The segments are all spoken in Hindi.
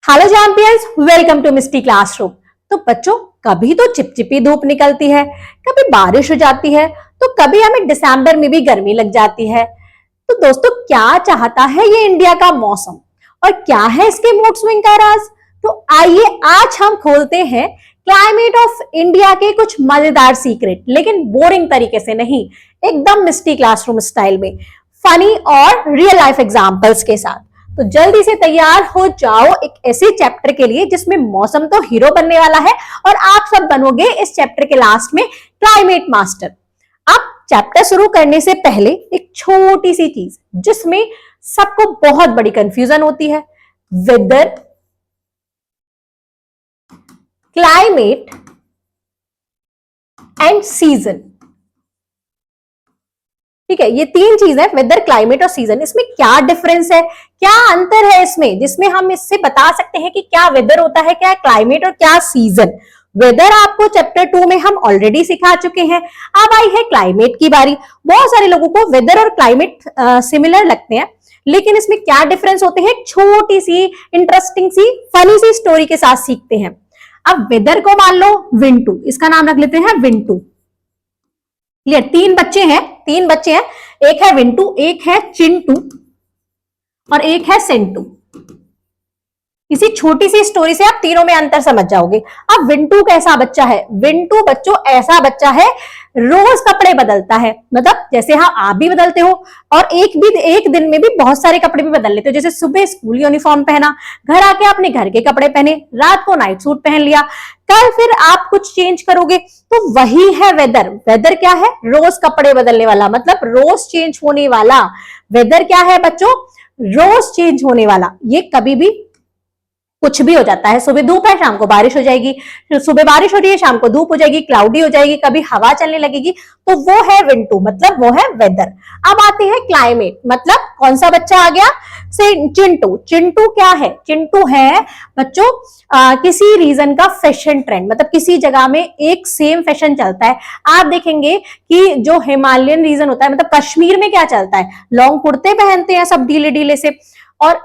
Hello champions, welcome to Misty classroom. तो बच्चों, कभी तो चिपचिपी धूप निकलती है, कभी बारिश हो जाती है, तो कभी हमें दिसंबर में भी गर्मी लग जाती है। तो दोस्तों, क्या चाहता है ये इंडिया का मौसम और क्या है इसके मूड स्विंग का राज? तो आइए आज हम खोलते हैं क्लाइमेट ऑफ इंडिया के कुछ मजेदार सीक्रेट, लेकिन बोरिंग तरीके से नहीं, एकदम मिस्टी क्लासरूम स्टाइल में, फनी और रियल लाइफ एग्जांपल्स के साथ। तो जल्दी से तैयार हो जाओ एक ऐसे चैप्टर के लिए जिसमें मौसम तो हीरो बनने वाला है और आप सब बनोगे इस चैप्टर के लास्ट में क्लाइमेट मास्टर। अब चैप्टर शुरू करने से पहले एक छोटी सी चीज जिसमें सबको बहुत बड़ी कंफ्यूजन होती है, वेदर, क्लाइमेट एंड सीजन। ठीक है, ये तीन चीज है, वेदर, क्लाइमेट और सीजन। इसमें क्या डिफरेंस है, क्या अंतर है इसमें, जिसमें हम इससे बता सकते हैं कि क्या वेदर होता है, क्या क्लाइमेट और क्या सीजन। वेदर आपको चैप्टर 2 में हम ऑलरेडी सिखा चुके हैं। अब आई है क्लाइमेट की बारी। बहुत सारे लोगों को वेदर और क्लाइमेट सिमिलर लगते हैं, लेकिन इसमें क्या डिफरेंस होते हैं छोटी सी इंटरेस्टिंग सी फनी सी स्टोरी के साथ सीखते हैं। अब वेदर को मान लो विंटू, इसका नाम रख लेते हैं विंटू। क्लियर? तीन बच्चे हैं, एक है विंटू, एक है चिंटू और एक है सेंटू। इसी छोटी सी स्टोरी से आप तीनों में अंतर समझ जाओगे। अब विंटू कैसा बच्चा है? विंटू बच्चों ऐसा बच्चा है, रोज कपड़े बदलता है, मतलब जैसे हाँ आप भी बदलते हो और एक दिन में भी बहुत सारे कपड़े भी बदल लेते हो। जैसे सुबह स्कूल यूनिफॉर्म पहना, घर आके अपने घर के कपड़े पहने, रात को नाइट सूट पहन लिया, कल फिर आप कुछ चेंज करोगे। तो वही है वेदर। वेदर क्या है? रोज कपड़े बदलने वाला, मतलब रोज चेंज होने वाला। वेदर क्या है बच्चों? रोज चेंज होने वाला। ये कभी भी कुछ भी हो जाता है। सुबह धूप है, शाम को बारिश हो जाएगी, सुबह बारिश हो रही है, शाम को धूप हो जाएगी, क्लाउडी हो जाएगी, कभी हवा चलने लगेगी। तो वो है विंटू, मतलब वो है वेदर। अब आते हैं क्लाइमेट, मतलब कौन सा बच्चा आ गया? से चिंटू। चिंटू क्या है? चिंटू है बच्चों किसी रीजन का फैशन ट्रेंड, मतलब किसी जगह में एक सेम फैशन चलता है। आप देखेंगे कि जो हिमालयन रीजन होता है, मतलब कश्मीर में क्या चलता है, लॉन्ग कुर्ते पहनते हैं सब ढीले ढीले से, और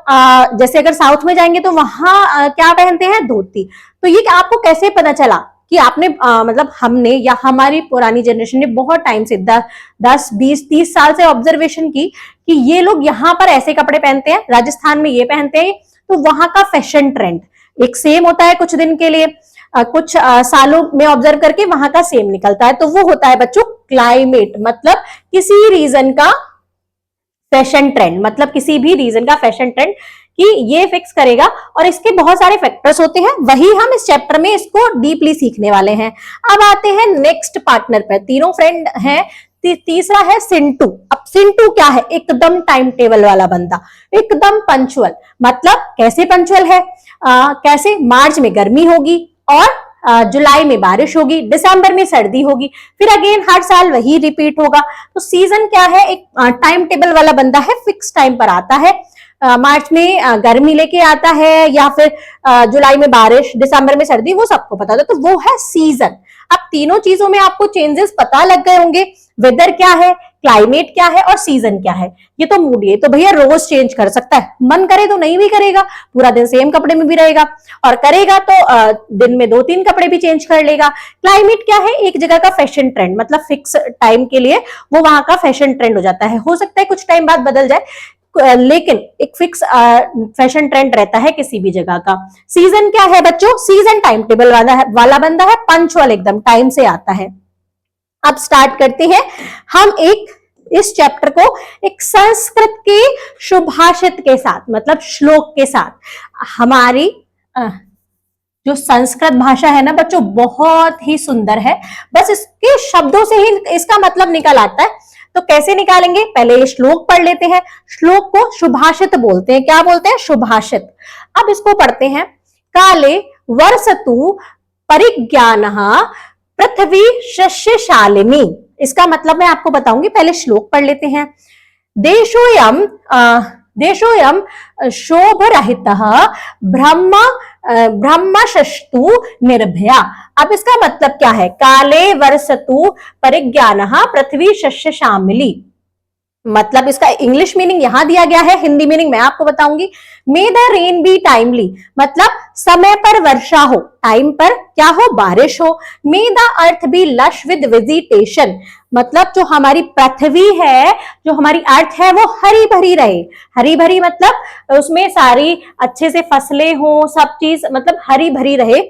जैसे अगर साउथ में जाएंगे तो वहां क्या पहनते हैं? धोती। तो ये आपको कैसे पता चला कि आपने मतलब हमने या हमारी पुरानी जनरेशन ने बहुत टाइम से 10, 20, 30 साल से ऑब्जर्वेशन की कि ये लोग यहाँ पर ऐसे कपड़े पहनते हैं, राजस्थान में ये पहनते हैं, तो वहां का फैशन ट्रेंड एक सेम होता है कुछ दिन के लिए, कुछ सालों में ऑब्जर्व करके वहां का सेम निकलता है। तो वो होता है बच्चों क्लाइमेट, मतलब किसी रीजन का फैशन ट्रेंड, मतलब किसी भी रीजन का फैशन ट्रेंड कि ये फिक्स करेगा। और इसके बहुत सारे फैक्टर्स होते हैं, वही हम इस चैप्टर में इसको डीपली सीखने वाले हैं। अब आते हैं नेक्स्ट पार्टनर पर। तीनों फ्रेंड हैं, तीसरा है सिंटू। अब सिंटू क्या है? एकदम टाइम टेबल वाला बंदा, एकदम पंचुअल। मतलब कैसे पंचुअल है? कैसे? मार्च में गर्मी होगी और जुलाई में बारिश होगी, दिसंबर में सर्दी होगी, फिर अगेन हर साल वही रिपीट होगा। तो सीजन क्या है? एक टाइम टेबल वाला बंदा है, फिक्स टाइम पर आता है। मार्च में गर्मी लेके आता है, या फिर जुलाई में बारिश, दिसंबर में सर्दी, वो सबको पता होता है। तो वो है सीजन। अब तीनों चीजों में आपको चेंजेस पता लग गए होंगे, वेदर क्या है, क्लाइमेट क्या है और सीजन क्या है। ये तो मूड है, तो भैया रोज चेंज कर सकता है, मन करे तो नहीं भी करेगा, पूरा दिन सेम कपड़े में भी रहेगा, और करेगा तो दिन में 2-3 कपड़े भी चेंज कर लेगा। क्लाइमेट क्या है? एक जगह का फैशन ट्रेंड, मतलब फिक्स टाइम के लिए वो वहां का फैशन ट्रेंड हो जाता है। हो सकता है कुछ टाइम बाद बदल जाए, लेकिन एक फिक्स फैशन ट्रेंड रहता है किसी भी जगह का। सीजन क्या है बच्चों? सीजन टाइम टेबल वाला बंदा है, पंचुअल, एकदम टाइम से आता है। अब स्टार्ट करते हैं हम इस चैप्टर को एक संस्कृत के सुभाषित के साथ, मतलब श्लोक के साथ। हमारी जो संस्कृत भाषा है ना बच्चों, बहुत ही सुंदर है, बस इसके शब्दों से ही इसका मतलब निकल आता है। तो कैसे निकालेंगे? पहले ये श्लोक पढ़ लेते हैं। श्लोक को सुभाषित बोलते हैं। क्या बोलते हैं? सुभाषित। अब इसको पढ़ते हैं। काले वर्षतु परिज्ञानः पृथ्वी शस्यशालिनी। इसका मतलब मैं आपको बताऊंगी, पहले श्लोक पढ़ लेते हैं। देशोयम शोभरहितः ब्रह्मशस्तु निर्भया। अब इसका मतलब क्या है? काले वर्षतु परिज्ञानः पृथ्वी शस्यशालिनी। मतलब इसका इंग्लिश मीनिंग यहां दिया गया है, हिंदी मीनिंग मैं आपको बताऊंगी। मे द रेन बी टाइमली, मतलब समय पर वर्षा हो, टाइम पर क्या हो, बारिश हो। May the earth be lush with vegetation, मतलब जो हमारी पृथ्वी है, जो हमारी अर्थ है, वो हरी भरी रहे। हरी भरी मतलब उसमें सारी अच्छे से फसलें हो, सब चीज मतलब हरी भरी रहे।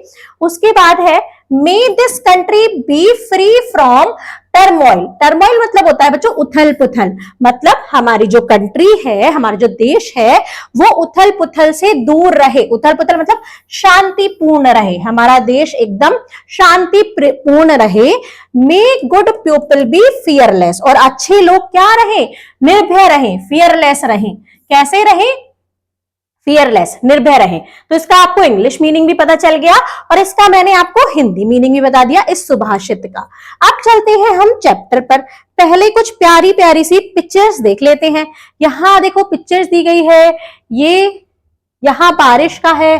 उसके बाद है may this country be free from turmoil. Turmoil मतलब होता है बच्चों उथल पुथल, मतलब हमारी जो कंट्री है, हमारा जो देश है, वो उथल पुथल से दूर रहे। उथल पुथल मतलब शांतिपूर्ण रहे, हमारा देश एकदम शांतिपूर्ण रहे। मे गुड पीपल बी फियरलेस, और अच्छे लोग क्या रहे, निर्भय रहे, फियरलेस रहे। कैसे रहे, फियरलेस, निर्भय रहे। तो इसका आपको इंग्लिश मीनिंग भी पता चल गया और इसका मैंने आपको हिंदी मीनिंग भी बता दिया इस सुभाषित का। अब चलते हैं हम चैप्टर पर। पहले कुछ प्यारी प्यारी सी पिक्चर्स देख लेते हैं। यहां देखो पिक्चर्स दी गई है, ये यहाँ बारिश का है,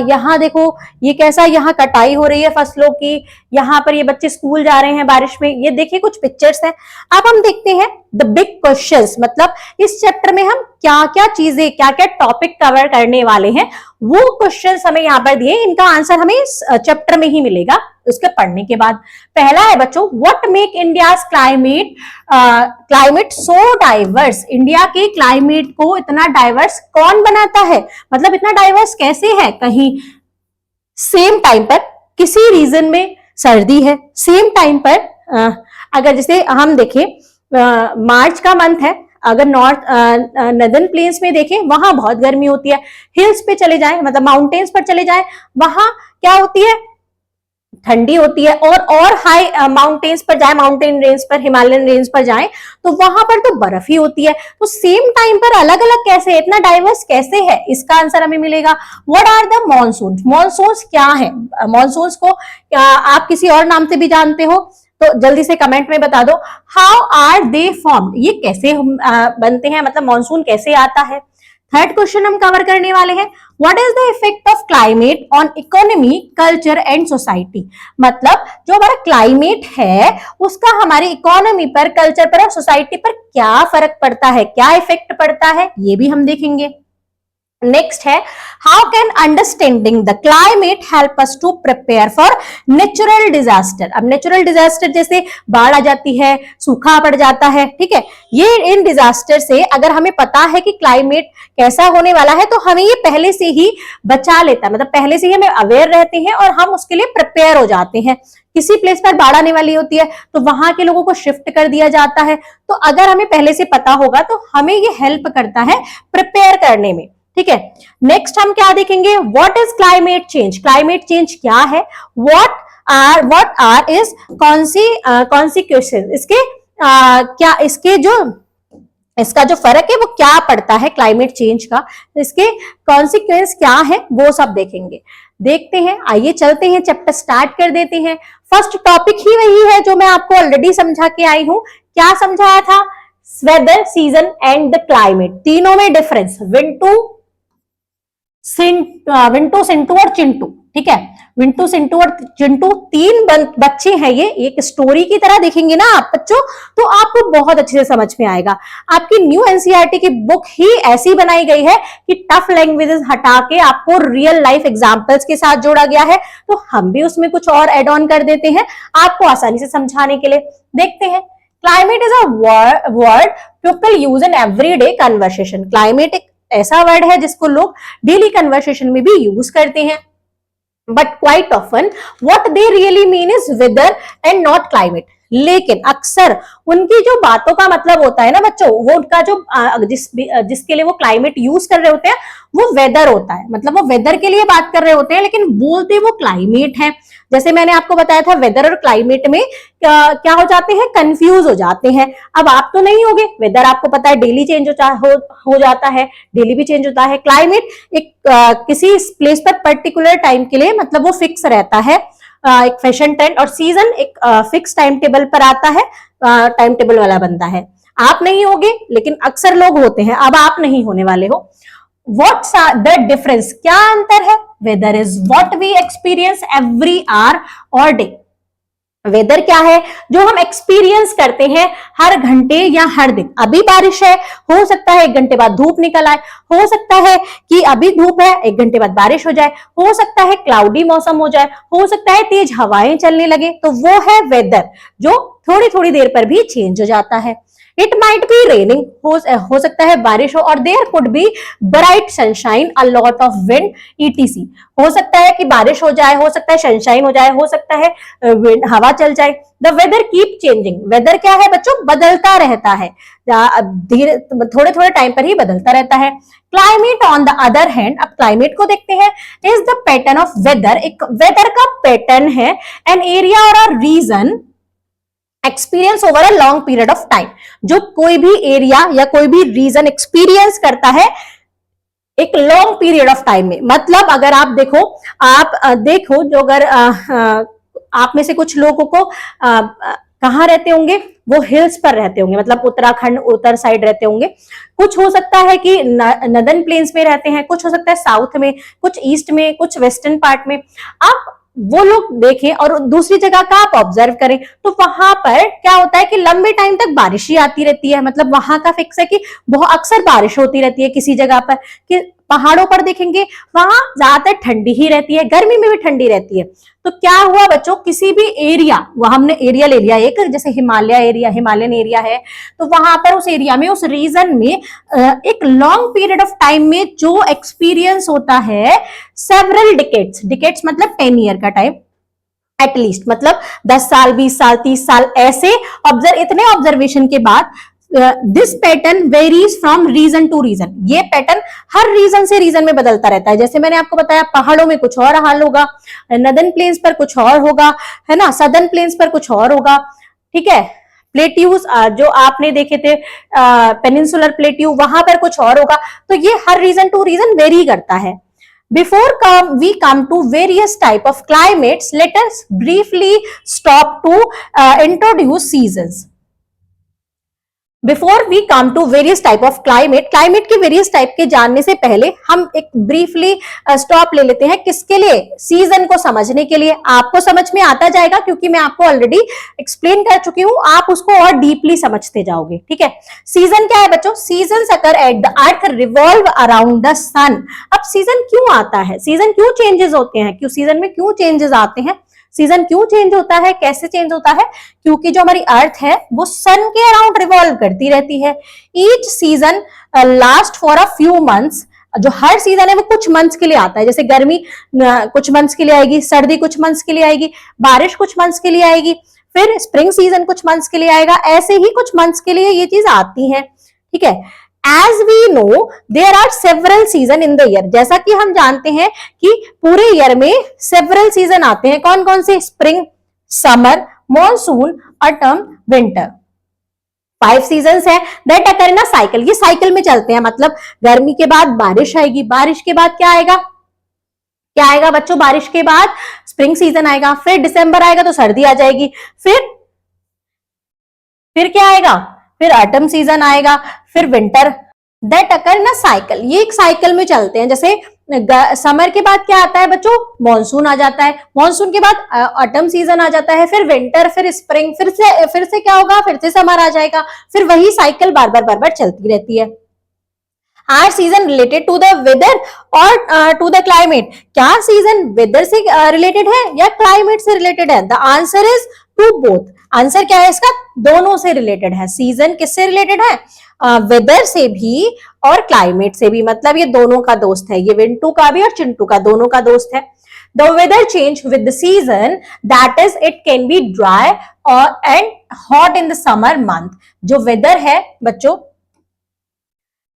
यहाँ देखो ये कैसा, यहाँ कटाई हो रही है फसलों की, यहाँ पर ये बच्चे स्कूल जा रहे हैं बारिश में। ये देखिए कुछ पिक्चर्स हैं। अब हम देखते हैं द बिग क्वेश्चंस, मतलब इस चैप्टर में हम क्या क्या चीजें, क्या क्या टॉपिक कवर करने वाले हैं, वो क्वेश्चंस हमें यहाँ पर दिए। इनका आंसर हमें इस चैप्टर में ही मिलेगा उसके पढ़ने के बाद। पहला है बच्चों, what make India climate so diverse. India के क्लाइमेट को इतना डाइवर्स कौन बनाता है, मतलब इतना डाइवर्स कैसे है। कहीं सेम टाइम पर किसी रीजन में सर्दी है, सेम टाइम पर अगर जैसे हम देखें मार्च का मंथ है, अगर नॉर्दर्न प्लेन्स में देखें वहां बहुत गर्मी होती है। हिल्स पे चले जाएं, मतलब माउंटेन्स पर चले जाएं, वहां क्या होती है, ठंडी होती है। और हाई माउंटेन्स पर जाए, माउंटेन रेंज पर, हिमालयन रेंज पर जाएं तो वहां पर तो बर्फ ही होती है। तो सेम टाइम पर अलग अलग कैसे, इतना डाइवर्स कैसे है, इसका आंसर हमें मिलेगा। What are the monsoon, monsoons क्या है। मॉनसून्स को आप किसी और नाम से भी जानते हो तो जल्दी से कमेंट में बता दो। हाउ आर दे फॉर्म्ड, ये कैसे बनते हैं, मतलब मॉनसून कैसे आता है। थर्ड क्वेश्चन हम कवर करने वाले हैं, what is the effect of climate on economy, culture and society. मतलब जो हमारा क्लाइमेट है उसका हमारी इकोनॉमी पर, कल्चर पर और सोसाइटी पर क्या फर्क पड़ता है, क्या इफेक्ट पड़ता है, ये भी हम देखेंगे। नेक्स्ट है, how can understanding the climate help us to prepare for natural disaster. अब नेचुरल डिजास्टर जैसे बाढ़ आ जाती है, सूखा पड़ जाता है, ठीक है, ये इन डिजास्टर से अगर हमें पता है कि क्लाइमेट कैसा होने वाला है तो हमें ये पहले से ही बचा लेता है, मतलब पहले से ही हमें अवेयर रहते हैं और हम उसके लिए प्रिपेयर हो जाते हैं। किसी प्लेस पर बाढ़ आने वाली होती है तो वहां के लोगों को शिफ्ट कर दिया जाता है। तो अगर हमें पहले से पता होगा तो हमें ये हेल्प करता है प्रिपेयर करने में, ठीक है। नेक्स्ट हम क्या देखेंगे, what is climate change. Climate change क्या है, व्हाट आर इज कॉन्सिक्वेंसेस, इसके क्या, इसका जो फर्क है वो क्या पड़ता है क्लाइमेट चेंज का, इसके कॉन्सिक्वेंस क्या है, वो सब देखेंगे। देखते हैं, आइए चलते हैं, चैप्टर स्टार्ट कर देते हैं। फर्स्ट टॉपिक ही वही है जो मैं आपको ऑलरेडी समझा के आई हूं। क्या समझाया था, weather, season and the climate, तीनों में डिफरेंस, विंटू, सिंटू और चिंटू, ठीक है। विंटू, सिंटू और चिंटू तीन बच्चे हैं। ये एक स्टोरी की तरह देखेंगे ना आप बच्चों तो आपको बहुत अच्छे से समझ में आएगा। आपकी न्यू एनसीईआरटी की बुक ही ऐसी बनाई गई है कि टफ लैंग्वेजेस हटा के आपको रियल लाइफ एग्जांपल्स के साथ जोड़ा गया है। तो हम भी उसमें कुछ और एड ऑन कर देते हैं आपको आसानी से समझाने के लिए। देखते हैं, climate is a word people use in everyday conversation. Climate एक ऐसा वर्ड है जिसको लोग डेली कन्वर्सेशन में भी यूज करते हैं। But quite often what they really mean is whether and not climate. लेकिन अक्सर उनकी जो बातों का मतलब होता है ना बच्चों, वो उनका जो जिसके लिए वो क्लाइमेट यूज कर रहे होते हैं वो वेदर होता है, मतलब वो वेदर के लिए बात कर रहे होते हैं लेकिन बोलते वो क्लाइमेट है। जैसे मैंने आपको बताया था वेदर और क्लाइमेट में क्या हो जाते हैं, कंफ्यूज हो जाते हैं। अब आप तो नहीं होगे, वेदर आपको पता है डेली चेंज हो जाता है, डेली भी चेंज होता है। क्लाइमेट एक किसी प्लेस पर पर्टिकुलर टाइम के लिए मतलब वो फिक्स रहता है, एक फैशन ट्रेंड। और सीजन एक फिक्स टाइम टेबल पर आता है, टाइम टेबल वाला बनता है। आप नहीं होगे लेकिन अक्सर लोग होते हैं, अब आप नहीं होने वाले हो। What's the difference? क्या अंतर है? Weather is what we experience every hour or day. Weather क्या है? जो हम एक्सपीरियंस करते हैं हर घंटे या हर दिन। अभी बारिश है, हो सकता है 1 घंटे बाद धूप निकल आए, हो सकता है कि अभी धूप है 1 घंटे बाद बारिश हो जाए, हो सकता है क्लाउडी मौसम हो जाए, हो सकता है तेज हवाएं चलने लगे। तो वो है वेदर, जो थोड़ी थोड़ी देर पर भी चेंज हो जाता है। इट माइट बी रेनिंग, हो सकता है बारिश हो, और there could be bright sunshine, a lot of wind, ETC. हो सकता है कि बारिश हो जाए, हो सकता है सनशाइन हो जाए, हो सकता है हवा चल जाए। The weather keep changing, weather क्या है बच्चों? बदलता रहता है, धीरे थोड़े थोड़े टाइम पर ही बदलता रहता है। Climate on the other hand, अब क्लाइमेट को देखते हैं, is the pattern of weather, एक वेदर का पैटर्न है, an area or a region experience over a long period of time, जो कोई भी एरिया या कोई भी रीजन एक्सपीरियंस करता है एक लॉन्ग पीरियड ऑफ टाइम में। मतलब अगर आप देखो, देखो जो अगर आप में से कुछ लोगों को कहाँ रहते होंगे, वो हिल्स पर रहते होंगे, मतलब उत्तराखंड उत्तर साइड रहते होंगे। कुछ हो सकता है कि नदर्न प्लेन्स में रहते हैं, कुछ हो सकता है साउथ में, कुछ ईस्ट में, कुछ वेस्टर्न पार्ट में। आप वो लोग देखें और दूसरी जगह का आप ऑब्जर्व करें, तो वहां पर क्या होता है कि लंबे टाइम तक बारिश ही आती रहती है। मतलब वहां का फिक्स है कि बहुत अक्सर बारिश होती रहती है किसी जगह पर। कि पहाड़ों पर देखेंगे वहां ज्यादातर ठंडी ही रहती है, गर्मी में भी ठंडी रहती है। तो क्या हुआ बच्चों, किसी भी एरिया, वहां हमने एरिया ले लिया एक, जैसे हिमालय एरिया, हिमालयन एरिया है, तो वहां पर उस एरिया में, उस रीजन में एक लॉन्ग पीरियड ऑफ टाइम में जो एक्सपीरियंस होता है, सेवरल डिकेट्स, डिकेट्स मतलब 10 ईयर का टाइम एटलीस्ट, मतलब 10 साल, 20 साल, 30 साल, ऐसे इतने ऑब्जर्वेशन के बाद this pattern varies from region to region, ये पैटर्न हर रीजन से रीजन में बदलता रहता है। जैसे मैंने आपको बताया, पहाड़ों में कुछ और हाल होगा, नदर्न प्लेन्स पर कुछ और होगा, है ना, सदर्न प्लेन्स पर कुछ और होगा, ठीक है। प्लेट्यूज जो आपने देखे थे, पेनिनसुलर प्लेट्यू, वहां पर कुछ और होगा। तो ये हर रीजन टू रीजन वेरी करता है। Before we come to various type of climates, let us briefly stop to introduce seasons. Before we come to various type of climate, climate के वेरियस टाइप के जानने से पहले हम एक ब्रीफली स्टॉप ले लेते हैं। किसके लिए? सीजन को समझने के लिए। आपको समझ में आता जाएगा क्योंकि मैं आपको ऑलरेडी एक्सप्लेन कर चुकी हूं, आप उसको और डीपली समझते जाओगे, ठीक है। सीजन क्या है बच्चों? Season occur at the earth revolve around the sun. अब सीजन क्यों आता है, सीजन क्यों चेंजेस होते हैं, क्यों सीजन में क्यों चेंजेस आते हैं, सीजन क्यों चेंज होता है, कैसे चेंज होता है? क्योंकि जो हमारी अर्थ है वो सन के अराउंड रिवॉल्व करती रहती है। Each season last for a few months, जो हर सीजन है वो कुछ मंथ्स के लिए आता है। जैसे गर्मी कुछ मंथ्स के लिए आएगी, सर्दी कुछ मंथ्स के लिए आएगी, बारिश कुछ मंथ्स के लिए आएगी, फिर स्प्रिंग सीजन कुछ मंथ्स के लिए आएगा, ऐसे ही कुछ मंथ्स के लिए ये चीज आती है, ठीक है। As we know, there are several season in the year. जैसा कि हम जानते हैं कि पूरे ईयर में several season आते हैं। कौन कौन से? Spring, summer, monsoon, autumn, winter. 5 seasons है that occur in a cycle. ये साइकिल में चलते हैं, मतलब गर्मी के बाद बारिश आएगी, बारिश के बाद क्या आएगा, क्या आएगा बच्चों? बारिश के बाद स्प्रिंग सीजन आएगा, फिर दिसंबर आएगा तो सर्दी आ जाएगी, फिर क्या आएगा? फिर ऑटम सीजन आएगा, फिर winter. That occur in a cycle, ये एक साइकिल में चलते हैं। जैसे समर के बाद क्या आता है बच्चों? मॉनसून आ जाता है, मॉनसून के बाद ऑटम सीजन आ जाता है, फिर विंटर, फिर स्प्रिंग, फिर से क्या होगा? फिर से समर आ जाएगा, फिर वही साइकिल बार बार चलती रहती है। Are season related to the weather or to the climate? क्या सीजन वेदर से रिलेटेड है या क्लाइमेट से रिलेटेड है? The answer is to both. Answer क्या है इसका? दोनों से रिलेटेड है। सीजन किससे रिलेटेड है? वेदर से भी और क्लाइमेट से भी, मतलब ये दोनों का दोस्त है। ये विंटू का भी और चिंटू का, दोनों का दोस्त है। The weather change with the season, that is it can be dry और and hot in the summer month. जो वेदर है बच्चों,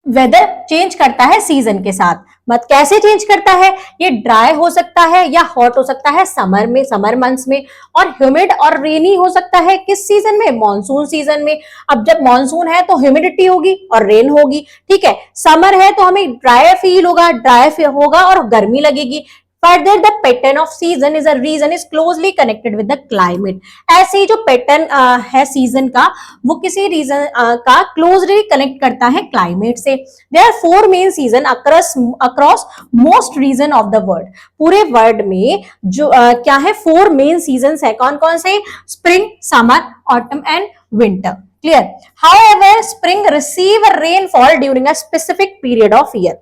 वेदर चेंज करता है सीजन के साथ। मत कैसे चेंज करता है? ये ड्राई हो सकता है या हॉट हो सकता है समर में, समर मंथ्स में, और ह्यूमिड और रेनी हो सकता है किस सीजन में? मॉनसून सीजन में। अब जब मॉनसून है तो ह्यूमिडिटी होगी और रेन होगी, ठीक है। समर है तो हमें ड्राई फील होगा, ड्राई होगा और गर्मी लगेगी। Further the pattern of season is a region is closely connected with the climate. ऐसे ही जो पैटर्न है सीजन का, वो किसी रीजन का क्लोजली कनेक्ट करता है क्लाइमेट से। There are 4 main season across most region of the world. पूरे वर्ल्ड में जो क्या है 4 मेन सीजन है। कौन कौन से? Spring, summer, autumn and winter. Clear? However spring receive rainfall during a specific period of year.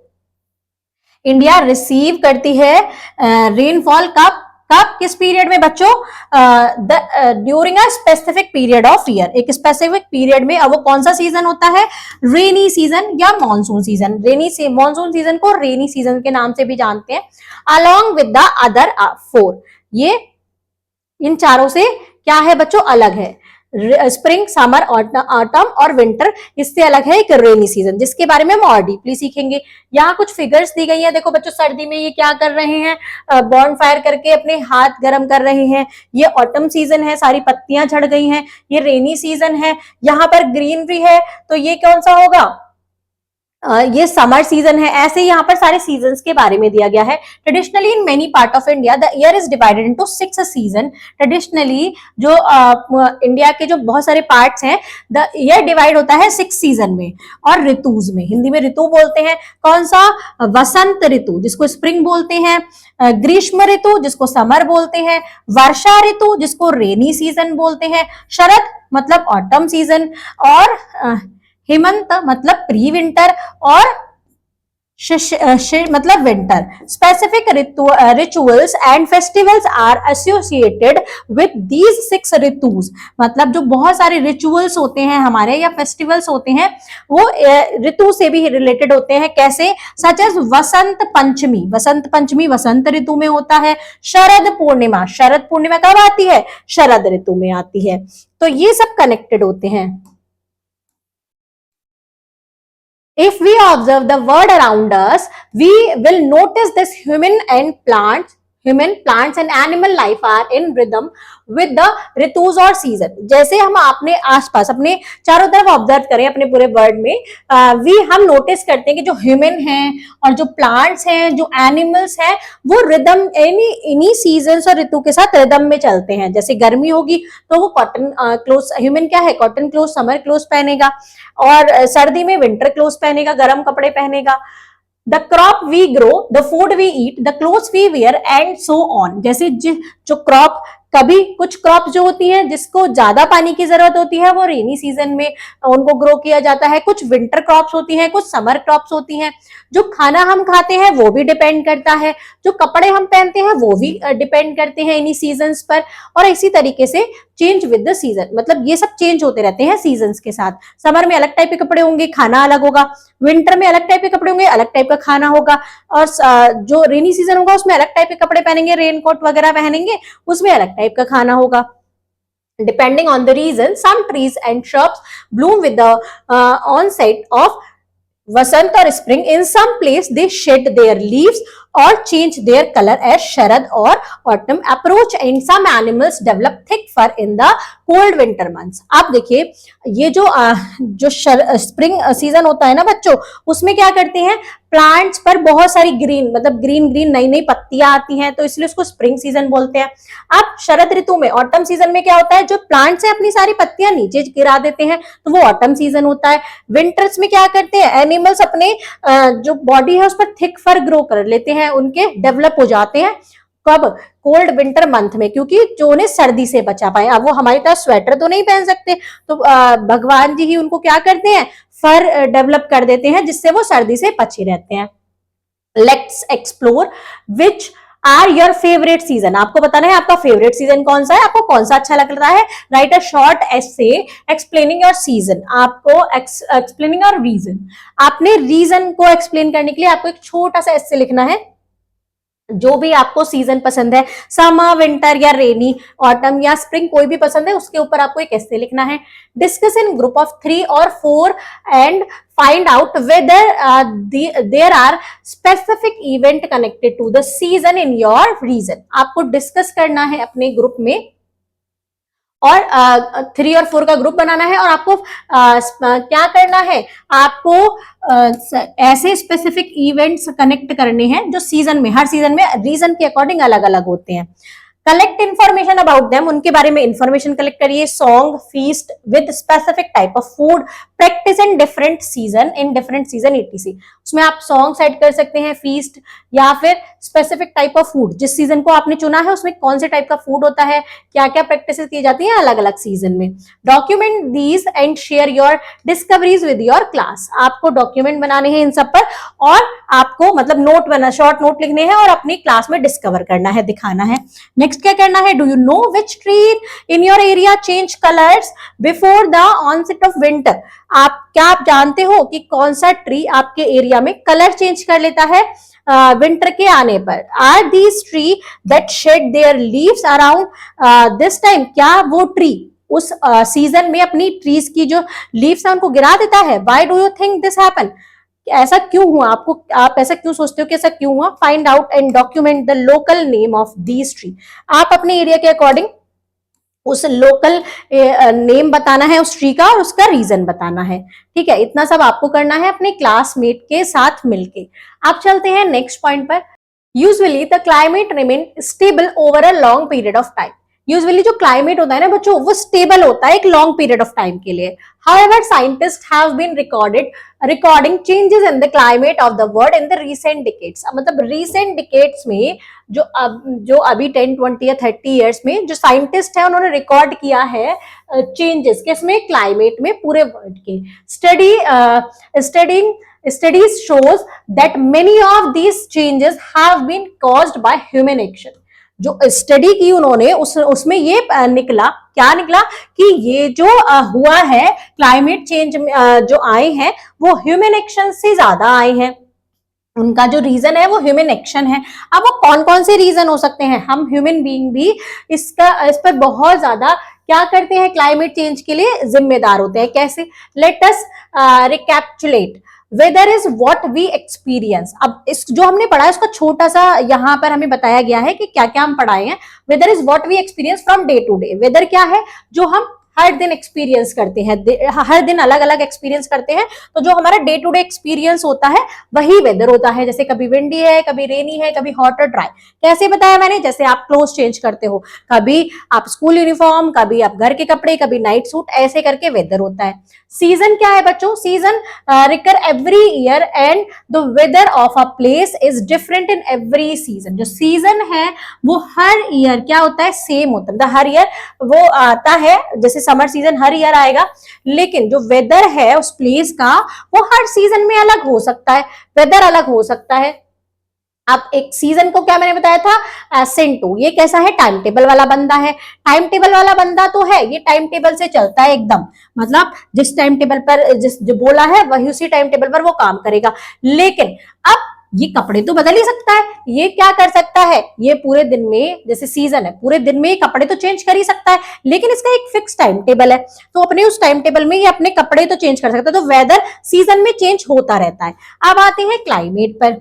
India receive करती है रेनफॉल कब कब किस पीरियड में बच्चों? During a specific period of year, एक स्पेसिफिक पीरियड में। अब वो कौन सा सीजन होता है? रेनी सीजन या मॉनसून सीजन। मॉनसून सीजन को रेनी सीजन के नाम से भी जानते हैं। अलोंग विद द अदर 4, ये इन चारों से क्या है बच्चों? अलग है। स्प्रिंग, समर, ऑटम और विंटर, इससे अलग है एक रेनी सीजन, जिसके बारे में हम और डीपली सीखेंगे। यहाँ कुछ फिगर्स दी गई है। देखो बच्चों, सर्दी में ये क्या कर रहे हैं? बॉर्न फायर करके अपने हाथ गर्म कर रहे हैं। ये ऑटम सीजन है, सारी पत्तियां झड़ गई हैं। ये रेनी सीजन है। यहाँ पर ग्रीनरी है, तो ये कौन सा होगा? ये समर सीजन है। ऐसे ही यहाँ पर सारे सीजन्स के बारे में दिया गया है। Traditionally in many part of India the year is divided into 6 season. Traditionally जो इंडिया के जो बहुत सारे पार्ट्स हैं, द ईयर डिवाइड होता है 6 सीजन में और ऋतुज में। हिंदी में ऋतु बोलते हैं। कौन सा? वसंत ऋतु, जिसको स्प्रिंग बोलते हैं। ग्रीष्म ऋतु, जिसको समर बोलते हैं। वर्षा ऋतु, जिसको रेनी सीजन बोलते हैं। शरद मतलब ऑटम सीजन, और हेमंत मतलब प्री विंटर, और मतलब winter. Specific rituals and festivals are associated with these 6 ऋतुज। मतलब जो बहुत सारे रिचुअल्स होते हैं हमारे या फेस्टिवल्स होते हैं, वो ऋतु से भी रिलेटेड होते हैं। कैसे? Such as Vasant Panchami. वसंत पंचमी वसंत ऋतु में होता है। शरद पूर्णिमा, शरद पूर्णिमा कब आती है? शरद ऋतु में आती है। तो ये सब कनेक्टेड होते हैं। If we observe the world around us, we will notice this human, plants and animal life are in rhythm with the Rituj और सीजन। जैसे हम अपने आसपास अपने चारों तरफ ऑब्जर्व करें अपने पूरे वर्ल्ड में, हम नोटिस करते हैं कि जो ह्यूमन हैं और जो प्लांट्स हैं, जो एनिमल्स हैं, वो रिदम इन्हीं सीजन्स और ऋतु के साथ रिदम में चलते हैं। जैसे गर्मी होगी तो वो कॉटन क्लोथ, ह्यूमन क्या है? कॉटन क्लोथ, समर क्लोथ पहनेगा, और सर्दी में विंटर क्लोथ पहनेगा, गर्म कपड़े पहनेगा। The crop we grow, the food we eat, the clothes we wear and so on। जैसे जो क्रॉप, कभी कुछ क्रॉप जो होती है जिसको ज्यादा पानी की जरूरत होती है, वो रेनी सीजन में उनको ग्रो किया जाता है। कुछ विंटर क्रॉप्स होती हैं, कुछ समर क्रॉप्स होती हैं। जो खाना हम खाते हैं वो भी डिपेंड करता है, जो कपड़े हम पहनते हैं वो भी डिपेंड करते हैं इन्हीं सीजन्स पर। और इसी तरीके से चेंज विद द सीजन, मतलब ये सब चेंज होते रहते हैं सीजन्स के साथ। समर में अलग टाइप के कपड़े होंगे, खाना अलग होगा। विंटर में अलग टाइप के कपड़े होंगे, अलग टाइप का खाना होगा। और जो रेनी सीजन होगा उसमें अलग टाइप के कपड़े पहनेंगे, रेनकोट वगैरह पहनेंगे, उसमें अलग टाइप का खाना होगा। Depending on the region, some trees and shrubs bloom with the onset of Vasant or spring. In some place, they shed their leaves or change their color as Sharad or autumn approach, and some animals develop thick fur in the cold winter months। आप देखिए, ये जो स्प्रिंग सीजन होता है ना बच्चों, उसमें क्या करते हैं? प्लांट्स पर बहुत सारी ग्रीन, मतलब ग्रीन ग्रीन नई नई पत्तियां आती हैं, तो इसलिए उसको स्प्रिंग सीजन बोलते हैं। अब शरद ऋतु में, ऑटम सीजन में क्या होता है? जो प्लांट्स है अपनी सारी पत्तियां नीचे गिरा देते हैं, तो वो ऑटम सीजन होता है। विंटर्स में क्या करते हैं? एनिमल्स अपने जो बॉडी है उस पर थिक फर ग्रो कर लेते हैं, उनके डेवलप हो जाते हैं। कब? कोल्ड विंटर मंथ में, क्योंकि जो उन्हें सर्दी से बचा पाए। अब वो हमारी तरह स्वेटर तो नहीं पहन सकते, तो भगवान जी ही उनको क्या करते हैं? फर डेवलप कर देते हैं, जिससे वो सर्दी से बचे रहते हैं। Let's explore which are your favourite season. आपको बताना है आपका फेवरेट सीजन कौन सा है, आपको कौन सा अच्छा लग रहा है। Right a short essay explaining your season. आपको एक्सप्लेनिंग योर रीजन, आपने रीजन को एक्सप्लेन करने के लिए आपको एक छोटा सा एसे लिखना है। जो भी आपको सीजन पसंद है, समर, विंटर या रेनी, ऑटम या स्प्रिंग, कोई भी पसंद है, उसके ऊपर आपको एक एसे लिखना है। Discuss in group of 3 or 4 and find out whether there are specific event connected to the season in your region। आपको डिस्कस करना है अपने ग्रुप में और 3 और 4 का ग्रुप बनाना है और आपको क्या करना है, आपको ऐसे स्पेसिफिक इवेंट्स कनेक्ट करने हैं जो सीजन में, हर सीजन में रीजन के अकॉर्डिंग अलग अलग होते हैं। कलेक्ट इन्फॉर्मेशन अबाउट देम, उनके बारे में इंफॉर्मेशन कलेक्ट करिए। Song, feast with specific type of food, practice in different season etc। उसमें आप सॉन्ग सेट कर सकते हैं, फीस्ट या फिर स्पेसिफिक टाइप ऑफ फूड, जिस सीजन को आपने चुना है उसमें कौन से टाइप का फूड होता है, क्या क्या प्रैक्टिस की जाती है अलग अलग सीजन में। Document these and share your discoveries with your class, आपको डॉक्यूमेंट बनाने हैं इन सब पर और आपको मतलब नोट बना, शॉर्ट नोट लिखने हैं और अपनी क्लास में डिस्कवर करना है, दिखाना है। नेक्स्ट क्या करना है, do you know which tree in your area change colours before the onset of winter, क्या आप जानते हो कि कौन सा ट्री आपके एरिया में कलर चेंज कर लेता है विंटर के आने पर। Are these tree that shed their leaves around this time, क्या वो ट्री उस सीजन में अपनी ट्रीज की जो लीव्स है उनको गिरा देता है। Why do you think this happen, ऐसा क्यों हुआ, आप ऐसा क्यों सोचते हो कि ऐसा क्यों हुआ। Find out and document the local name of these tree, आप अपने एरिया के अकॉर्डिंग उस लोकल नेम बताना है उस ट्री का और उसका रीजन बताना है। ठीक है, इतना सब आपको करना है अपने क्लासमेट के साथ मिलके। आप चलते हैं नेक्स्ट पॉइंट पर। Usually the climate remain stable over a long period of time, usually जो क्लाइमेट होता है ना बच्चों वो स्टेबल होता है एक लॉन्ग पीरियड ऑफ टाइम के लिए। However, scientists have been recording changes in the climate of the world in the recent decades। मतलब recent decades में जो अभी 10, 20 या 30 years में जो साइंटिस्ट है उन्होंने रिकॉर्ड किया है चेंजेस किसमें, क्लाइमेट में, पूरे वर्ल्ड के। Studies shows that many of these changes have been caused by human action। जो स्टडी की उन्होंने उसमें ये निकला, क्या निकला कि ये जो हुआ है क्लाइमेट चेंज जो आए हैं वो ह्यूमन एक्शन से ज्यादा आए हैं, उनका जो रीजन है वो ह्यूमन एक्शन है। अब वो कौन कौन से रीजन हो सकते हैं, हम ह्यूमन बीइंग भी इस पर बहुत ज्यादा क्या करते हैं, क्लाइमेट चेंज के लिए जिम्मेदार होते हैं। कैसे, let us recapitulate. Weather is what we experience, अब इस जो हमने पढ़ा है उसका छोटा सा यहाँ पर हमें बताया गया है कि क्या क्या हम पढ़ाए हैं। Weather is what we experience from day to day, weather क्या है जो हम हर दिन एक्सपीरियंस करते हैं, हर दिन अलग अलग एक्सपीरियंस करते हैं, तो जो हमारा डे टू डे एक्सपीरियंस होता है वही वेदर होता है। जैसे कभी विंडी है, कभी रेनी है, कभी हॉट और ड्राई। कैसे बताया मैंने, जैसे आप क्लोथ चेंज करते हो, कभी आप स्कूल यूनिफॉर्म, कभी आप घर के कपड़े, कभी नाइट सूट, ऐसे करके वेदर होता है। सीजन क्या है बच्चों, season recur every year and the weather of a place is different in every season. जो सीजन है वो हर ईयर क्या होता है, सेम होता है, हर ईयर वो आता है, जैसे समर सीजन हर ईयर आएगा, लेकिन जो वेदर है उस प्लेस का वो हर सीजन में अलग हो सकता है, वेदर अलग हो सकता है। अब एक सीजन को क्या मैंने बताया था, सेंटू, ये कैसा है, टाइम टेबल वाला बंदा है। टाइम टेबल वाला बंदा तो है, ये टाइम टेबल से चलता है एकदम, मतलब जिस टाइम टेबल पर जिस जो बोला है वही उसी टाइम टेबल पर वो काम करेगा। लेकिन अब ये कपड़े तो बदल ही सकता है, ये क्या कर सकता है, ये पूरे दिन में, जैसे सीजन है पूरे दिन में कपड़े तो चेंज कर ही सकता है, लेकिन इसका एक फिक्स टाइम टेबल है, तो अपने उस टाइम टेबल में ये अपने कपड़े तो चेंज कर सकता है। तो वेदर सीजन में चेंज होता रहता है। अब आते हैं क्लाइमेट पर।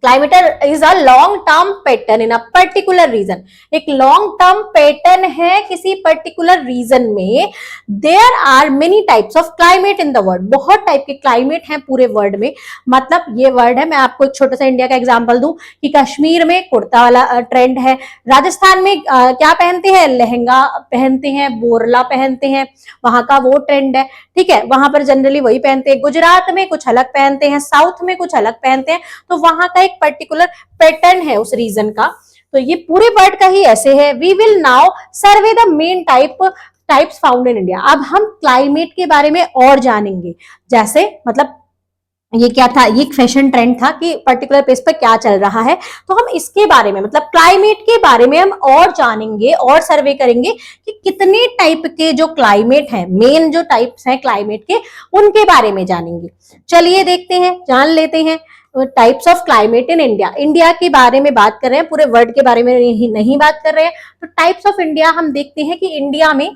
Climate is a long term pattern in a particular region, एक लॉन्ग टर्म पैटर्न है किसी पर्टिकुलर रीजन में। There are many types of climate in the world, बहुत टाइप के क्लाइमेट हैं पूरे वर्ल्ड में। मतलब ये वर्ड है, मैं आपको एक छोटा सा इंडिया का एग्जांपल दूं कि कश्मीर में कुर्ता वाला ट्रेंड है, राजस्थान में क्या पहनते हैं, लहंगा पहनते हैं, बोरला पहनते हैं, वहां का वो ट्रेंड है। ठीक है, वहां पर जनरली वही पहनते हैं। गुजरात में कुछ अलग पहनते हैं, साउथ में कुछ अलग पहनते हैं, तो वहां का एक पर्टिकुलर पैटर्न है उस रीजन का। तो ये पूरे वर्ड का ही ऐसे है। We will now survey the main types found in India. अब हम क्लाइमेट के बारे में और जानेंगे, जैसे मतलब ये क्या था, ये फैशन ट्रेंड था कि पर्टिकुलर प्लेस पर क्या चल रहा है, तो हम इसके बारे में मतलब क्लाइमेट के बारे में हम और जानेंगे और सर्वे करेंगे कि कितने टाइप के जो क्लाइमेट हैं, मेन जो टाइप्स हैं क्लाइमेट के, उनके बारे में जानेंगे। चलिए देखते हैं, जान लेते हैं types of climate in India. India के बारे में बात कर रहे हैं, पूरे वर्ल्ड के बारे में नहीं बात कर रहे हैं। तो टाइप्स ऑफ इंडिया हम देखते हैं कि इंडिया में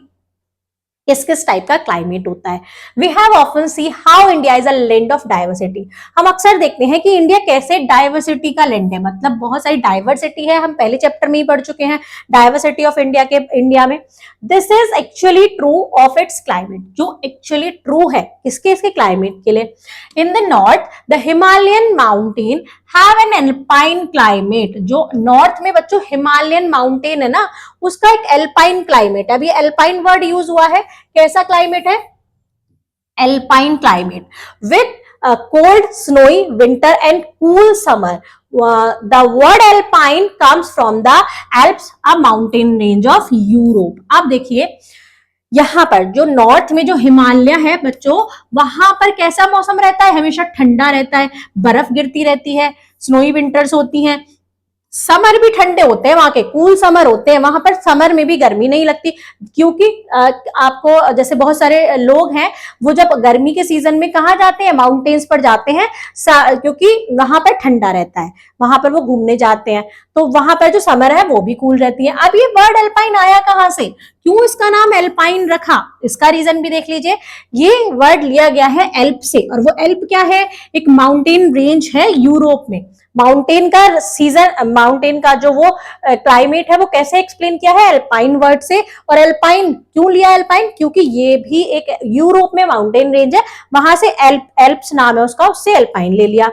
किस किस टाइप का क्लाइमेट होता है। We have often see how India is a land of diversity. हम अक्सर देखते हैं कि इंडिया कैसे डाइवर्सिटी का लैंड है, मतलब बहुत सारी डाइवर्सिटी है। हम पहले चैप्टर में ही पढ़ चुके हैं डाइवर्सिटी ऑफ इंडिया में। This is actually true of its climate, जो एक्चुअली ट्रू है किसके, इसके क्लाइमेट के लिए। In the north the Himalayan mountain have an alpine climate. जो नॉर्थ में बच्चों हिमालयन माउंटेन है ना, उसका एक एल्पाइन क्लाइमेट है। अभी एल्पाइन वर्ड यूज हुआ है, कैसा क्लाइमेट है, alpine climate with cold snowy winter and cool summer. The word alpine comes from the Alps, a mountain range of Europe. आप देखिए यहां पर जो नॉर्थ में जो हिमालय है बच्चों, वहां पर कैसा मौसम रहता है, हमेशा ठंडा रहता है, बर्फ गिरती रहती है, स्नोई विंटर्स होती हैं, समर भी ठंडे होते हैं, वहां के कूल समर होते हैं, वहां पर समर में भी गर्मी नहीं लगती। क्योंकि आपको जैसे बहुत सारे लोग हैं वो जब गर्मी के सीजन में कहाँ जाते हैं, माउंटेन्स पर जाते हैं, क्योंकि वहां पर ठंडा रहता है, वहां पर वो घूमने जाते हैं, तो वहां पर जो समर है वो भी कूल रहती है। अब ये वर्ड एल्पाइन आया कहां से, क्यों इसका नाम एल्पाइन रखा, इसका रीजन भी देख लीजिए। ये वर्ड लिया गया है एल्प से, और वो एल्प क्या है, एक माउंटेन रेंज है यूरोप में। माउंटेन का सीजन, माउंटेन का जो वो क्लाइमेट है वो कैसे एक्सप्लेन किया है, एल्पाइन वर्ड से। और एल्पाइन क्यों लिया एल्पाइन, क्योंकि ये भी एक यूरोप में माउंटेन रेंज है, वहां से एल्प्स नाम है उसका, उससे एल्पाइन ले लिया।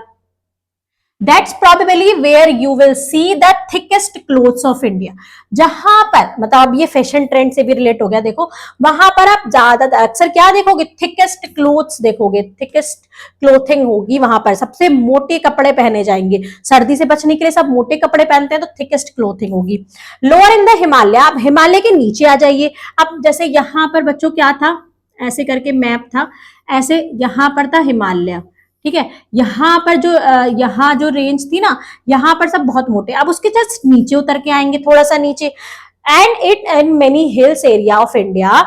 That's probably where you will see the thickest clothes of India। जहां पर मतलब ये फैशन ट्रेंड से भी रिलेट हो गया, देखो वहां पर आप ज्यादातर अक्सर क्या देखोगे, थिकेस्ट क्लोथ्स देखोगे, थिकेस्ट क्लोथिंग होगी वहां पर, सबसे मोटे कपड़े पहने जाएंगे, सर्दी से बचने के लिए सब मोटे कपड़े पहनते हैं, तो थिकेस्ट क्लोथिंग होगी। लोअर इन द हिमालय, आप हिमालय के नीचे आ जाइए। अब जैसे यहाँ पर बच्चों क्या था, ऐसे करके मैप था, ऐसे यहाँ पर था हिमालय, ठीक है, यहाँ पर जो यहाँ जो रेंज थी ना, यहाँ पर सब बहुत मोटे। अब उसके जस्ट नीचे उतर के आएंगे, थोड़ा सा नीचे, and it and many hills area of India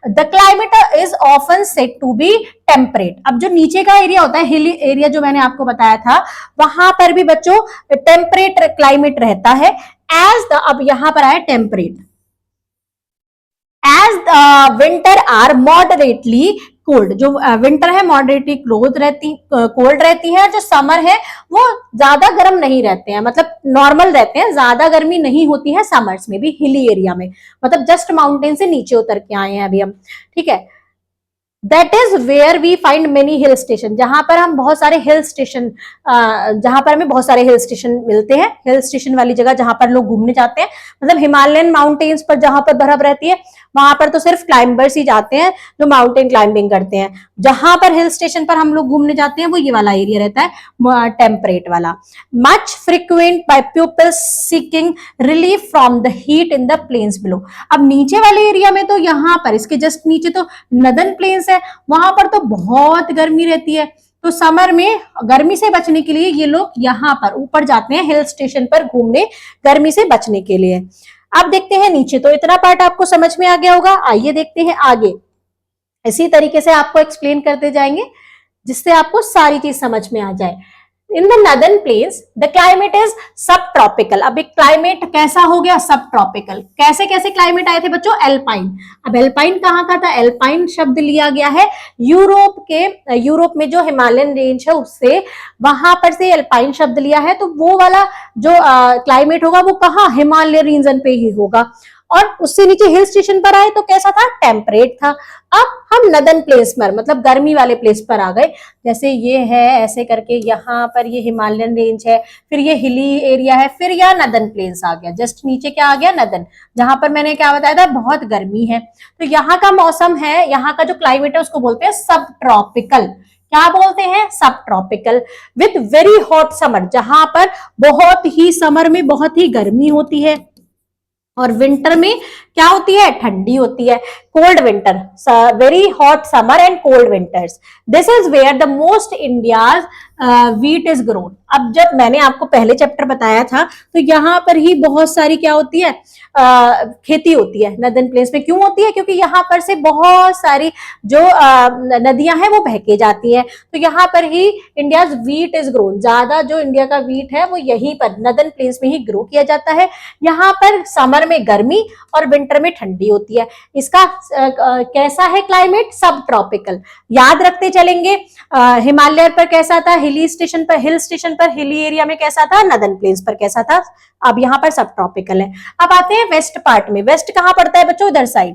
the climate is often said to be temperate. अब जो नीचे का एरिया होता है, हिली एरिया जो मैंने आपको बताया था, वहां पर भी बच्चों टेम्परेट क्लाइमेट रहता है। एज द, अब यहां पर आया temperate, as the winter are moderately cold. जो विंटर है मॉडरेटली कोल्ड रहती है, और जो समर है वो ज्यादा गर्म नहीं रहते हैं, मतलब नॉर्मल रहते हैं, ज्यादा गर्मी नहीं होती है समर्स में भी हिली एरिया में, मतलब जस्ट माउंटेन से नीचे उतर के आए हैं अभी हम, ठीक है। That is where we find many hill station, जहां पर हम बहुत सारे हिल स्टेशन, जहां पर हमें बहुत सारे हिल स्टेशन मिलते हैं, हिल स्टेशन वाली जगह जहां पर लोग घूमने जाते हैं, मतलब हिमालयन माउंटेन्स पर जहां पर बर्फ रहती है, वहां पर तो सिर्फ क्लाइंबर्स ही जाते हैं जो माउंटेन क्लाइंबिंग करते हैं। जहां पर हिल स्टेशन पर हम लोग घूमने जाते हैं वो ये वाला एरिया रहता है, टेम्परेट वाला। Much frequent by peoples seeking relief from the heat in the plains below. अब नीचे वाले एरिया में तो यहाँ पर इसके जस्ट नीचे तो नदन प्लेन्स है, वहां पर तो बहुत गर्मी रहती है, तो समर में गर्मी से बचने के लिए ये लोग यहाँ पर ऊपर जाते हैं हिल स्टेशन पर घूमने, गर्मी से बचने के लिए। अब देखते हैं नीचे, तो इतना पार्ट आपको समझ में आ गया होगा। आइए देखते हैं आगे, इसी तरीके से आपको एक्सप्लेन करते जाएंगे जिससे आपको सारी चीज समझ में आ जाए। In the northern plains the climate is sub tropical. अब एक क्लाइमेट कैसा हो गया, सब ट्रॉपिकल। कैसे कैसे क्लाइमेट आए थे बच्चों, एल्पाइन। अब एल्पाइन कहाँ का था, एल्पाइन शब्द लिया गया है यूरोप में जो हिमालयन रेंज है उससे, वहां पर से एल्पाइन शब्द लिया है, तो वो वाला जो क्लाइमेट होगा वो कहाँ, हिमालय रीजन पे ही होगा। और उससे नीचे हिल स्टेशन पर आए तो कैसा था, टेम्परेट था। अब हम नदर्न प्लेस पर, मतलब गर्मी वाले प्लेस पर आ गए, जैसे ये है ऐसे करके, यहाँ पर ये हिमालयन रेंज है, फिर ये हिली एरिया है, फिर यह नदर्न प्लेस आ गया, जस्ट नीचे क्या आ गया, नदर्न, जहां पर मैंने क्या बताया था, बहुत गर्मी है। तो यहाँ का मौसम है, यहाँ का जो क्लाइमेट है उसको बोलते हैं सब ट्रॉपिकल। क्या बोलते हैं, सब tropical with very hot summer, जहां पर बहुत ही समर में बहुत ही गर्मी होती है, और विंटर में क्या होती है, ठंडी होती है, cold winter, very hot summer and cold winters. This is where the most India's wheat is grown. अब जब मैंने आपको पहले चैप्टर बताया था तो यहाँ पर ही बहुत सारी क्या होती है, खेती होती है नदर्न प्लेन्स में। क्यों होती है? क्योंकि यहाँ पर से बहुत सारी जो नदियां हैं वो बह के जाती हैं, तो यहाँ पर ही इंडिया वीट इज ग्रोन, ज्यादा जो इंडिया का वीट है वो यहीं पर नदर्न प्लेन्स में ही ग्रो किया जाता है। यहाँ पर समर में गर्मी और विंटर में ठंडी होती है। इसका कैसा है क्लाइमेट? सब ट्रॉपिकल। याद रखते चलेंगे। हिमालय पर कैसा था? हिल स्टेशन पर हिली एरिया में कैसा था? नदर्न प्लेन्स पर कैसा था? अब यहाँ पर सब ट्रॉपिकल है। अब आते हैं वेस्ट पार्ट में। वेस्ट कहां पड़ता है बच्चों? इधर साइड,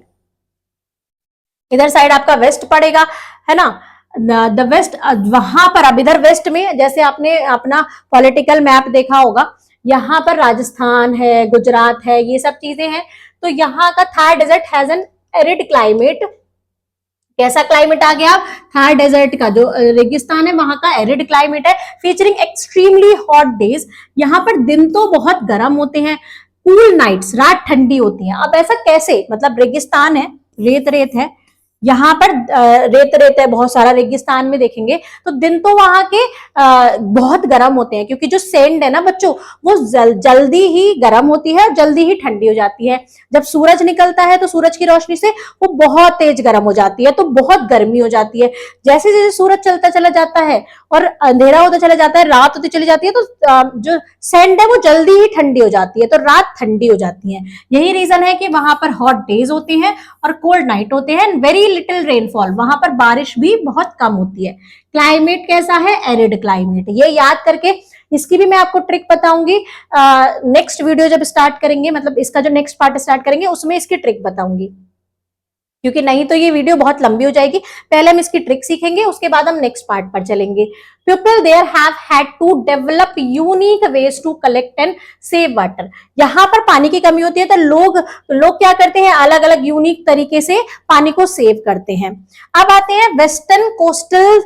इधर साइड आपका वेस्ट पड़ेगा, है ना। द वेस्ट, वहां पर अब इधर वेस्ट में जैसे आपने अपना पॉलिटिकल मैप देखा होगा, यहाँ पर राजस्थान है, गुजरात है, ये सब चीजें हैं। तो यहाँ का Thar desert has an arid climate. कैसा क्लाइमेट आ गया? थार डेजर्ट का जो रेगिस्तान है वहां का एरिड क्लाइमेट है, फीचरिंग एक्सट्रीमली हॉट डेज। यहाँ पर दिन तो बहुत गर्म होते हैं, कूल नाइट्स, रात ठंडी होती है। अब ऐसा कैसे? मतलब रेगिस्तान है, रेत रेत है, यहाँ पर रेत रेत है बहुत सारा, रेगिस्तान में देखेंगे तो दिन तो वहां के बहुत गर्म होते हैं, क्योंकि जो सैंड है ना बच्चों वो जल्दी ही गर्म होती है और जल्दी ही ठंडी हो जाती है। जब सूरज निकलता है तो सूरज की रोशनी से वो बहुत तेज गर्म हो जाती है, तो बहुत गर्मी हो जाती है। जैसे जैसे सूरज चलता चला जाता है और अंधेरा होता चला जाता है, रात होती चली जाती है, तो जो सैंड है वो जल्दी ही ठंडी हो जाती है, तो रात ठंडी हो जाती है। यही रीजन है कि वहां पर हॉट डेज होते हैं और कोल्ड नाइट होते हैं। वेरी लिटिल रेनफॉल, वहां पर बारिश भी बहुत कम होती है। क्लाइमेट कैसा है? Arid climate. ये याद करके, इसकी भी मैं आपको ट्रिक बताऊंगी नेक्स्ट वीडियो जब स्टार्ट करेंगे, मतलब इसका जो नेक्स्ट पार्ट स्टार्ट करेंगे उसमें इसकी ट्रिक बताऊंगी, क्योंकि नहीं तो ये वीडियो बहुत लंबी हो जाएगी। पहले हम इसकी ट्रिक सीखेंगे, उसके बाद हम नेक्स्ट पार्ट पर चलेंगे। People there have had to develop unique ways to collect and save water. यहाँ पर पानी की कमी होती है तो लोग क्या करते हैं? अलग अलग यूनिक तरीके से पानी को सेव करते हैं। अब आते हैं वेस्टर्न कोस्टल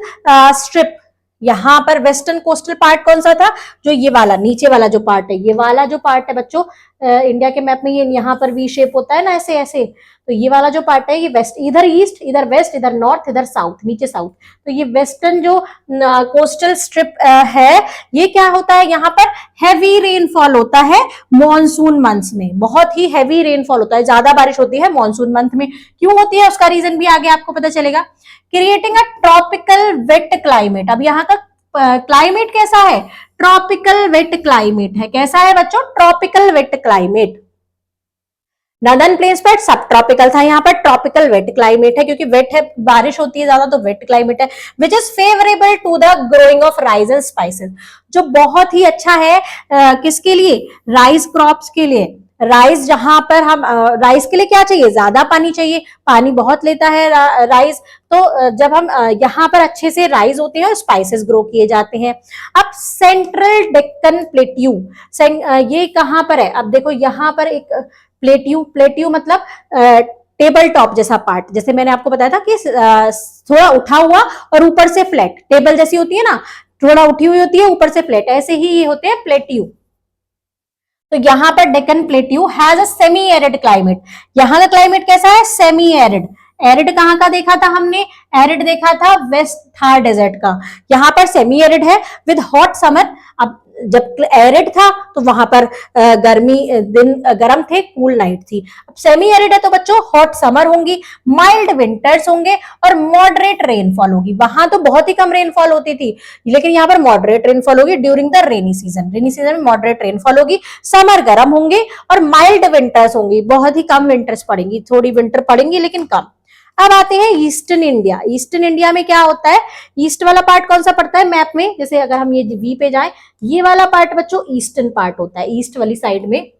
स्ट्रिप। यहाँ पर वेस्टर्न कोस्टल पार्ट कौन सा था? जो ये वाला नीचे वाला जो पार्ट है, ये वाला जो पार्ट है बच्चों, इंडिया के मैप में ये यहाँ पर वी शेप होता है ना, ऐसे ऐसे, तो ये वाला जो पार्ट है ये वेस्ट, इधर ईस्ट, इधर वेस्ट, इधर नॉर्थ, इधर साउथ, नीचे साउथ। तो ये वेस्टर्न जो कोस्टल स्ट्रिप है, ये क्या होता है? यहाँ पर हैवी रेनफॉल होता है मॉनसून मंथ्स में, बहुत ही हैवी रेनफॉल होता है, ज्यादा बारिश होती है मॉनसून मंथ में। क्यों होती है उसका रीजन भी आगे आपको पता चलेगा। Creating a tropical wet climate. अब यहाँ का क्लाइमेट कैसा है? ट्रॉपिकल वेट क्लाइमेट है। कैसा है बच्चों? Tropical wet climate. Northern plains पर सब ट्रॉपिकल था, यहाँ पर ट्रॉपिकल वेट क्लाइमेट है, क्योंकि वेट है, बारिश होती है ज्यादा, तो वेट क्लाइमेट है। Which is favourable to the growing of rice and spices, जो बहुत ही अच्छा है किसके लिए? राइस क्रॉप्स के लिए। राइस, जहां पर हम राइस के लिए क्या चाहिए? ज्यादा पानी चाहिए, पानी बहुत लेता है राइस। तो जब हम यहाँ पर अच्छे से राइस होते हैं और स्पाइसेस ग्रो किए जाते हैं। अब सेंट्रल डेक्कन प्लेट्यू, ये कहां पर है? अब देखो यहाँ पर एक प्लेट्यू मतलब टेबल टॉप जैसा पार्ट, जैसे मैंने आपको बताया था कि थोड़ा उठा हुआ और ऊपर से फ्लैट, टेबल जैसी होती है ना, थोड़ा उठी हुई होती है ऊपर से फ्लैट, ऐसे ही ये होते हैं प्लेट्यू। तो यहाँ पर Deccan plateau has a semi arid climate. यहाँ का क्लाइमेट कैसा है? Semi arid. एरिड कहाँ का देखा था हमने? एरिड देखा था वेस्ट थार डेजर्ट का। यहाँ पर सेमी एरिड है विद हॉट समर। अब जब एरिड था तो वहां पर गर्मी दिन गर्म थे, कूल नाइट थी। अब सेमी एरिड है तो बच्चों हॉट समर होंगी, माइल्ड विंटर्स होंगे और मॉडरेट रेनफॉल होगी। वहां तो बहुत ही कम रेनफॉल होती थी, लेकिन यहाँ पर मॉडरेट रेनफॉल होगी during the rainy season. Rainy season में मॉडरेट रेनफॉल होगी, समर गर्म होंगे और माइल्ड विंटर्स होंगी, बहुत ही कम विंटर्स पड़ेंगी, थोड़ी विंटर पड़ेंगी लेकिन कम। अब आते हैं ईस्टर्न इंडिया। ईस्टर्न इंडिया में क्या होता है? ईस्ट वाला पार्ट कौन सा पड़ता है मैप में? जैसे अगर हम ये वी पे जाएं, ये वाला पार्ट बच्चों ईस्टर्न पार्ट होता है, ईस्ट वाली साइड में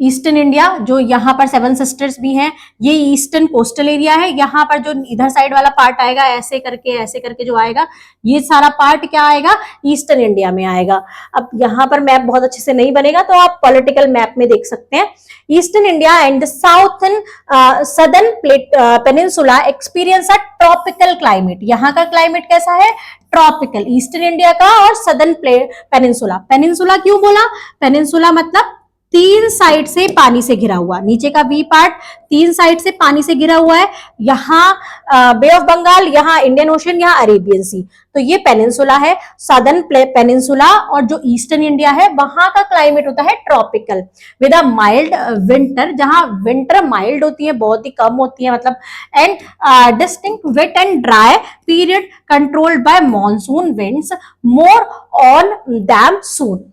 ईस्टर्न इंडिया। जो यहाँ पर सेवन सिस्टर्स भी हैं, ये ईस्टर्न कोस्टल एरिया है। यहाँ पर जो इधर साइड वाला पार्ट आएगा, ऐसे करके जो आएगा, ये सारा पार्ट क्या आएगा? ईस्टर्न इंडिया में आएगा। अब यहाँ पर मैप बहुत अच्छे से नहीं बनेगा तो आप पॉलिटिकल मैप में देख सकते हैं। Eastern India and southern southern peninsula experience a tropical climate. यहाँ का क्लाइमेट कैसा है? ट्रॉपिकल, ईस्टर्न इंडिया का और सदर्न पेनिनसुला। पेनिनसुला क्यों बोला? पेनिनसुला मतलब तीन साइड से पानी से घिरा हुआ, नीचे का बी पार्ट तीन साइड से पानी से घिरा हुआ है। यहाँ बे ऑफ बंगाल, यहाँ इंडियन ओशन, यहाँ अरेबियन सी। तो ये पेनिनसुला है, सदर्न पेनिनसुला, और जो ईस्टर्न इंडिया है वहां का क्लाइमेट होता है tropical with a mild winter, जहां विंटर माइल्ड होती है, बहुत ही कम होती है मतलब, and distinct wet and dry period controlled by monsoon winds more on them soon.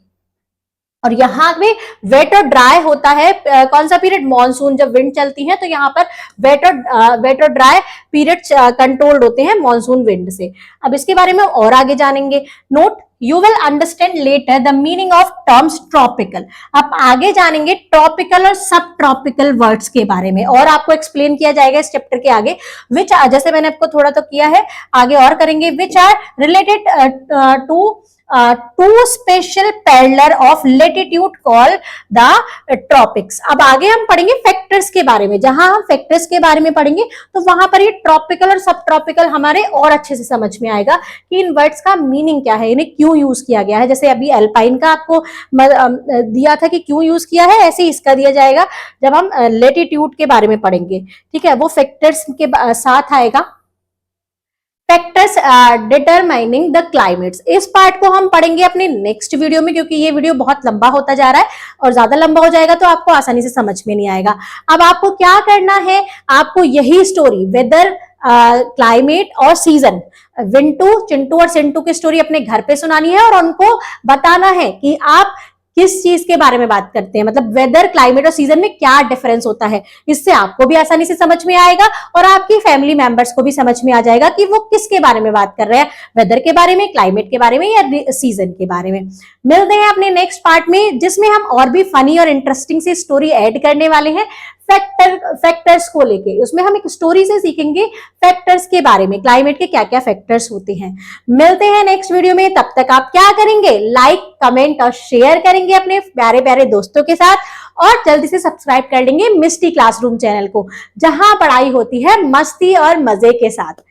और यहाँ पे वेट और ड्राई होता है कौन सा पीरियड, मॉनसून, जब विंड चलती है तो यहाँ पर वेट और ड्राई पीरियड कंट्रोल्ड होते हैं मॉनसून विंड से। अब इसके बारे में और आगे जानेंगे। Note, you will understand later the meaning of terms tropical. आप आगे जानेंगे ट्रॉपिकल और सब ट्रॉपिकल वर्ड्स के बारे में, और आपको एक्सप्लेन किया जाएगा इस चैप्टर के आगे, विच जैसे मैंने आपको थोड़ा तो किया है, आगे और करेंगे, which are related to two special parallel of latitude call the tropics. अब आगे हम पढ़ेंगे फैक्टर्स के बारे में, जहां हम फैक्टर्स के बारे में पढ़ेंगे तो वहां पर ये ट्रॉपिकल और सब ट्रॉपिकल हमारे और अच्छे से समझ में आएगा कि इन वर्ड्स का मीनिंग क्या है, इन्हें क्यों यूज किया गया है। जैसे अभी एल्पाइन का आपको दिया था कि क्यों यूज किया है, ऐसे ही इसका दिया जाएगा जब हम लेटिट्यूड के बारे में पढ़ेंगे, ठीक है, वो फैक्टर्स के साथ आएगा। फैक्टर्स डिटरमाइनिंग द क्लाइमेट्स, इस पार्ट को हम पढ़ेंगे अपने नेक्स्ट वीडियो में, क्योंकि ये वीडियो बहुत लंबा होता जा रहा है और ज्यादा लंबा हो जाएगा तो आपको आसानी से समझ में नहीं आएगा। अब आपको क्या करना है, आपको यही स्टोरी वेदर, क्लाइमेट और सीजन, विंटू, चिंटू और सिंटू की स्टोरी अपने घर पे सुनानी है और उनको बताना है कि आप किस चीज के बारे में बात करते हैं, मतलब वेदर, क्लाइमेट और सीजन में क्या डिफरेंस होता है। इससे आपको भी आसानी से समझ में आएगा और आपकी फैमिली मेंबर्स को भी समझ में आ जाएगा कि वो किसके बारे में बात कर रहे हैं, वेदर के बारे में, क्लाइमेट के बारे में या सीजन के बारे में। मिलते हैं अपने नेक्स्ट पार्ट में, जिसमें हम और भी फनी और इंटरेस्टिंग सी स्टोरी ऐड करने वाले हैं फैक्टर्स को लेके। उसमें हम एक स्टोरी से सीखेंगे फैक्टर्स के बारे में, क्लाइमेट के क्या क्या फैक्टर्स होते हैं। मिलते हैं नेक्स्ट वीडियो में, तब तक आप क्या करेंगे, लाइक, कमेंट और शेयर करेंगे अपने प्यारे प्यारे दोस्तों के साथ, और जल्दी से सब्सक्राइब कर लेंगे मिस्टी क्लासरूम चैनल को, जहां पढ़ाई होती है मस्ती और मजे के साथ।